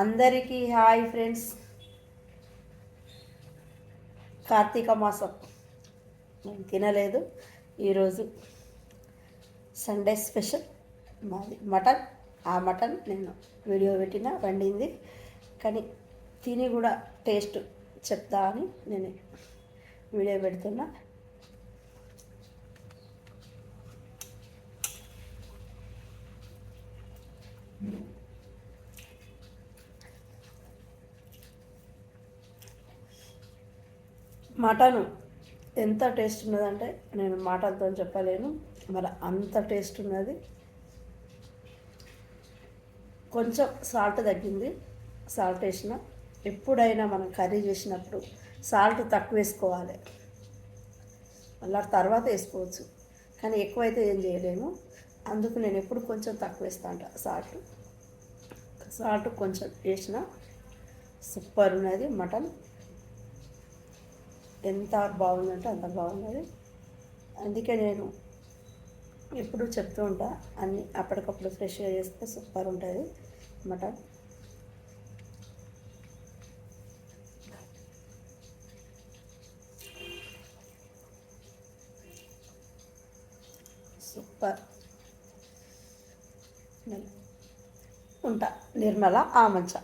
అందరికీ hi friends. Karthika మాసం నేను తినలేదు. ఈరోజు సండే స్పెషల్ మాది మటన్. ఆ మటన్ నేను వీడియో పెట్టిన వండింది, కానీ తిని కూడా టేస్ట్ చెప్తా అని నేను వీడియో పెడుతున్నా. మటన్ ఎంత టేస్ట్ ఉన్నదంటే నేను మాటలతో చెప్పలేను. మరి అంత టేస్ట్ ఉన్నది. కొంచెం సాల్ట్ తగ్గింది. సాల్ట్ వేసిన, ఎప్పుడైనా మనం కర్రీ చేసినప్పుడు సాల్ట్ తక్కువ వేసుకోవాలి, మళ్ళీ తర్వాత వేసుకోవచ్చు, కానీ ఎక్కువైతే ఏం చేయలేము. అందుకు నేను ఎప్పుడు కొంచెం తక్కువ వేస్తాను సాల్ట్ కొంచెం వేసిన. సూపర్ ఉన్నది మటన్. ఎంత బాగుందంటే అంత బాగున్నది. అందుకే నేను ఎప్పుడు చెప్తూ ఉంటా, అన్నీ అప్పటికప్పుడు ఫ్రెష్గా చేస్తే సూపర్ ఉంటుంది మటన్. సూపర్. ఉంటా. నిర్మల ఆమంచ.